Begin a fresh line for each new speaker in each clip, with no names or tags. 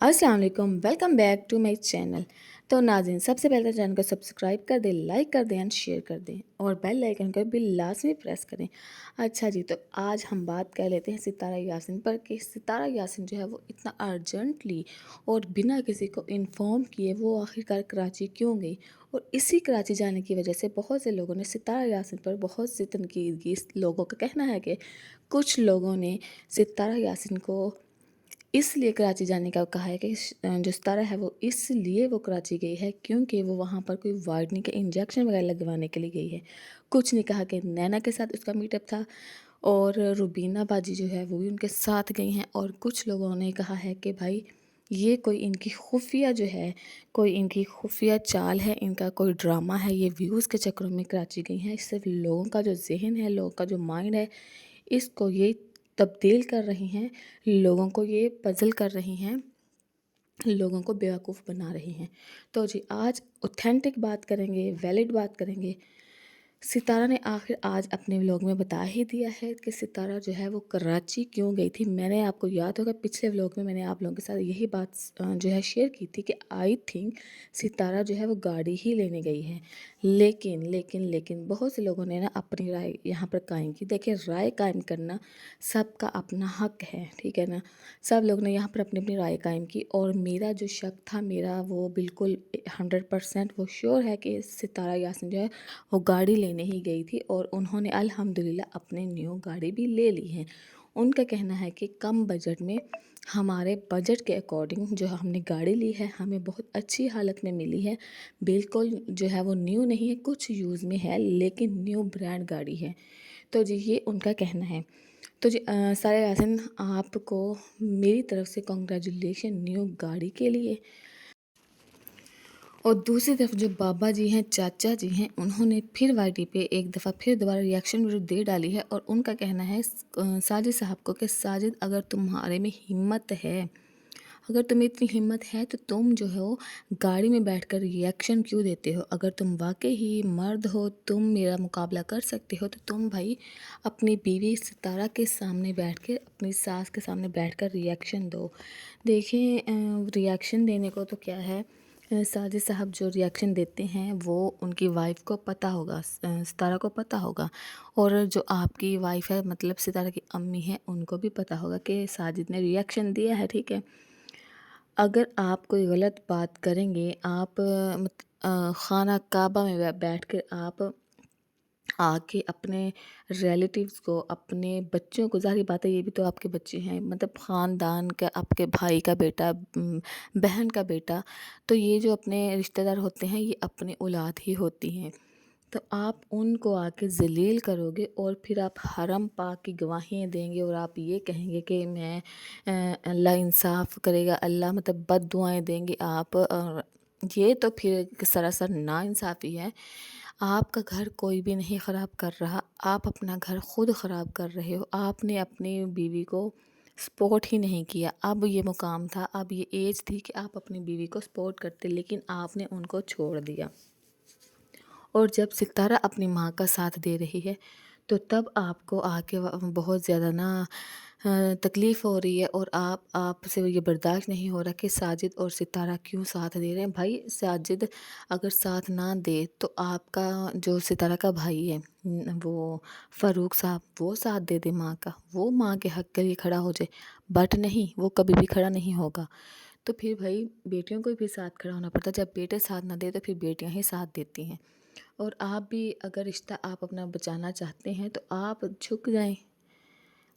अस्सलाम वालेकुम, welcome back to my channel. तो नाज़रीन, सबसे पहले तो चैनल को सब्सक्राइब कर दें, लाइक कर दें एंड शेयर कर दें और बेल आइकन को भी लाजमी प्रेस करें। अच्छा जी, तो आज हम बात कर लेते हैं सितारा यासीन पर कि सितारा यासीन जो है वो इतना अर्जेंटली और बिना किसी को इन्फॉर्म किए वो आखिरकार कराची क्यों गई। और इसी कराची जाने की वजह से बहुत से लोगों ने सितारा यासीन पर बहुत सी तनकीद की। लोगों का कहना है कि कुछ लोगों ने सितारा यासीन को इसलिए कराची जाने का कहा है कि जो सितारा है वो इसलिए वो कराची गई है क्योंकि वो वहाँ पर कोई वार्डनी के इंजेक्शन वगैरह लगवाने के लिए गई है। कुछ ने कहा कि नैना के साथ उसका मीटअप था और रुबीना बाजी जो है वो भी उनके साथ गई हैं। और कुछ लोगों ने कहा है कि भाई ये कोई इनकी खुफिया जो है, कोई इनकी खुफिया चाल है, इनका कोई ड्रामा है, ये व्यूज़ के चक्करों में कराची गई हैं। सिर्फ लोगों का जो जहन है, लोगों का जो माइंड है, इसको ये तब्दील कर रही हैं, लोगों को ये पज़ल कर रही हैं, लोगों को बेवकूफ़ बना रही हैं। तो जी आज ऑथेंटिक बात करेंगे, वैलिड बात करेंगे। सितारा ने आखिर आज अपने व्लॉग में बता ही दिया है कि सितारा जो है वो कराची क्यों गई थी। मैंने आपको याद होगा पिछले व्लॉग में मैंने आप लोगों के साथ यही बात जो है शेयर की थी कि आई थिंक सितारा जो है वो गाड़ी ही लेने गई है। लेकिन बहुत से लोगों ने ना अपनी राय यहाँ पर कायम की। देखिए, राय कायम करना सबका अपना हक है, ठीक है ना। सब लोग ने यहाँ पर अपनी अपनी राय कायम की और मेरा जो शक था, मेरा वो बिल्कुल 100% वो श्योर है कि सितारा यासीन जो है वो गाड़ी लेने ही गई थी और उन्होंने अल्हम्दुलिल्लाह अपने न्यू गाड़ी भी ले ली है। उनका कहना है कि कम बजट में हमारे बजट के अकॉर्डिंग जो हमने गाड़ी ली है हमें बहुत अच्छी हालत में मिली है। बिल्कुल जो है वो न्यू नहीं है, कुछ यूज़ में है लेकिन न्यू ब्रांड गाड़ी है। तो जी ये उनका कहना है। तो जी सारा यासीन, आपको मेरी तरफ से कॉन्ग्रेचुलेशन न्यू गाड़ी के लिए। और दूसरी तरफ जो बाबा जी हैं, चाचा जी हैं, उन्होंने फिर वाईटी पे एक दफ़ा फिर दोबारा रिएक्शन वीडियो दे डाली है और उनका कहना है साजिद साहब को कि साजिद, अगर तुम्हारे में हिम्मत है, अगर तुम्हें इतनी हिम्मत है तो तुम जो हो गाड़ी में बैठकर रिएक्शन क्यों देते हो। अगर तुम वाकई ही मर्द हो, तुम मेरा मुकाबला कर सकते हो, तो तुम भाई अपनी बीवी सितारा के सामने बैठ के, अपनी सास के सामने बैठकर रिएक्शन दो। देखिए, रिएक्शन देने को तो क्या है, साजिद साहब जो रिएक्शन देते हैं वो उनकी वाइफ को पता होगा, सितारा को पता होगा। और जो आपकी वाइफ है मतलब सितारा की अम्मी है, उनको भी पता होगा कि साजिद ने रिएक्शन दिया है, ठीक है। अगर आप कोई गलत बात करेंगे, आप खाना काबा में बैठ कर आप आके अपने रिलेटिव्स को, अपने बच्चों को, ज़ाहिर बात है ये भी तो आपके बच्चे हैं, मतलब ख़ानदान का, आपके भाई का बेटा, बहन का बेटा, तो ये जो अपने रिश्तेदार होते हैं ये अपनी औलाद ही होती हैं। तो आप उनको आके ज़लील करोगे और फिर आप हरम पाक की गवाहियाँ देंगे और आप ये कहेंगे कि मैं अल्लाह इंसाफ़ करेगा, अल्लाह मतलब बद्दुआएँ देंगे आप, और ये तो फिर सरासर नाइंसाफ़ी है। आपका घर कोई भी नहीं ख़राब कर रहा, आप अपना घर खुद ख़राब कर रहे हो। आपने अपनी बीवी को सपोर्ट ही नहीं किया। अब ये मुकाम था, अब ये एज थी कि आप अपनी बीवी को सपोर्ट करते, लेकिन आपने उनको छोड़ दिया। और जब सितारा अपनी माँ का साथ दे रही है तो तब आपको आके बहुत ज़्यादा ना तकलीफ़ हो रही है और आपसे ये बर्दाश्त नहीं हो रहा कि साजिद और सितारा क्यों साथ दे रहे हैं। भाई साजिद अगर साथ ना दे तो आपका जो सितारा का भाई है, वो फ़ारूक साहब, वो साथ दे दे माँ का, वो माँ के हक़ के लिए खड़ा हो जाए। बट नहीं, वो कभी भी खड़ा नहीं होगा। तो फिर भाई बेटियों को भी साथ खड़ा होना पड़ता है। जब बेटे साथ ना दे तो फिर बेटियां ही साथ देती हैं। और आप भी अगर रिश्ता आप अपना बचाना चाहते हैं तो आप झुक जाएं।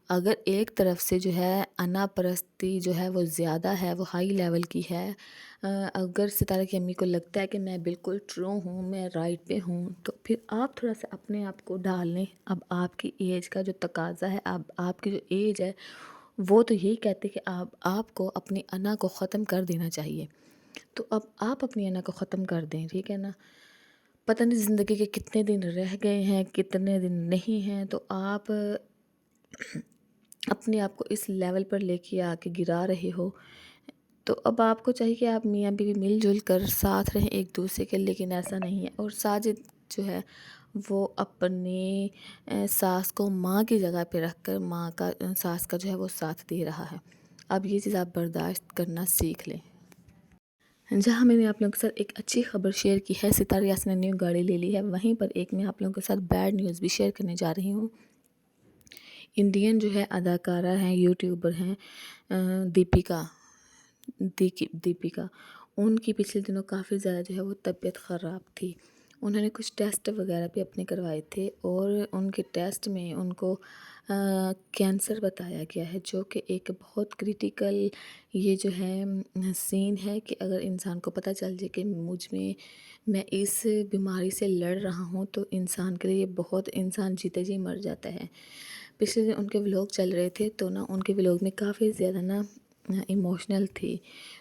अगर एक तरफ से जो है अना परस्ती जो है वो ज़्यादा है, वो हाई लेवल की है, अगर सितारा की अम्मी को लगता है कि मैं बिल्कुल ट्रू हूँ, मैं राइट पे हूँ, तो फिर आप थोड़ा सा अपने आप को ढाल लें। अब आपकी एज का जो तकाजा है, अब आपकी जो एज है वो तो यही कहते कि आपको अपनी अना को ख़त्म कर देना चाहिए। तो अब आप अपनी अना को ख़त्म कर दें, ठीक है ना। पता नहीं ज़िंदगी के कितने दिन रह गए हैं, कितने दिन नहीं हैं, तो आप अपने आप को इस लेवल पर लेके आके गिरा रहे हो। तो अब आपको चाहिए कि आप मियाँ बीवी मिलजुल कर साथ रहें एक दूसरे के, लेकिन ऐसा नहीं है। और साजिद जो है वो अपनी सास को माँ की जगह पे रख कर माँ का सास का जो है वो साथ दे रहा है। اب یہ چیز آپ برداشت کرنا سیکھ لیں۔ جہاں میں نے آپ لوگوں کے ساتھ ایک اچھی خبر شیئر کی ہے، ستارہ یاسین نے نیو گاڑی لے لی ہے، وہیں پر ایک میں آپ لوگوں کے ساتھ بیڈ نیوز بھی شیئر کرنے جا رہی ہوں۔ انڈین جو ہے اداکارہ ہیں، یوٹیوبر ہیں، دیپیکا، ان کی پچھلے دنوں کافی زیادہ جو ہے وہ طبیعت خراب تھی۔ انہوں نے کچھ ٹیسٹ وغیرہ بھی اپنے کروائے تھے اور ان کے ٹیسٹ میں ان کو کینسر بتایا گیا ہے، جو کہ ایک بہت کریٹیکل یہ جو ہے سین ہے کہ اگر انسان کو پتہ چل جائے کہ میں اس بیماری سے لڑ رہا ہوں تو انسان کے لیے بہت، انسان جیتے جی مر جاتا ہے۔ پچھلے دن ان کے ولاگ چل رہے تھے تو ان کے ولاگ میں کافی زیادہ ایموشنل تھی،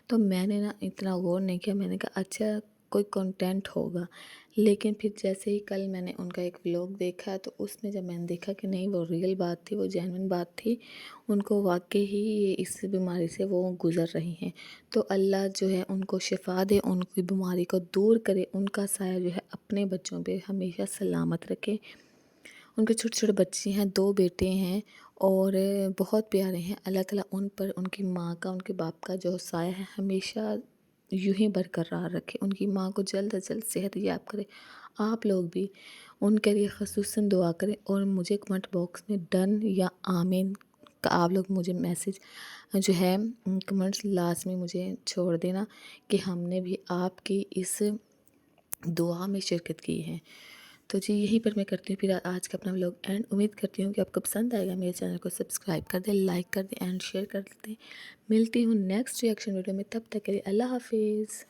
تو میں نے اتنا غور نہیں کیا، میں نے کہا اچھا کوئی کنٹینٹ ہوگا، لیکن پھر جیسے ہی کل میں نے ان کا ایک ولاگ دیکھا تو اس میں جب میں نے دیکھا کہ نہیں وہ ریئل بات تھی، وہ جینوین بات تھی، ان کو واقعی ہی اس بیماری سے وہ گزر رہی ہیں، تو اللہ جو ہے ان کو شفا دے، ان کی بیماری کو دور کرے، ان کا سایہ جو ہے اپنے بچوں پہ ہمیشہ سلامت رکھے۔ ان کے چھوٹے چھوٹے بچے ہیں، 2 بیٹے ہیں اور بہت پیارے ہیں۔ اللہ تعالیٰ ان پر، ان کی ماں کا، ان کے باپ کا جو سایہ ہے ہمیشہ یوں ہی برقرار رکھے، ان کی ماں کو جلد از جلد صحت یاب کرے۔ آپ لوگ بھی ان کے لیے خصوصاً دعا کریں اور مجھے کمنٹ باکس میں ڈن یا آمین کا آپ لوگ مجھے میسج جو ہے کمنٹس لازمی مجھے چھوڑ دینا کہ ہم نے بھی آپ کی اس دعا میں شرکت کی ہے۔ تو جی یہیں پر میں کرتی ہوں پھر آج کا اپنا ولاگ اینڈ، امید کرتی ہوں کہ آپ کو پسند آئے گا، میرے چینل کو سبسکرائب کر دیں، لائک کر دیں اینڈ شیئر کر دیں۔ ملتی ہوں نیکسٹ ریئیکشن ویڈیو میں، تب تک کے لیے اللہ حافظ۔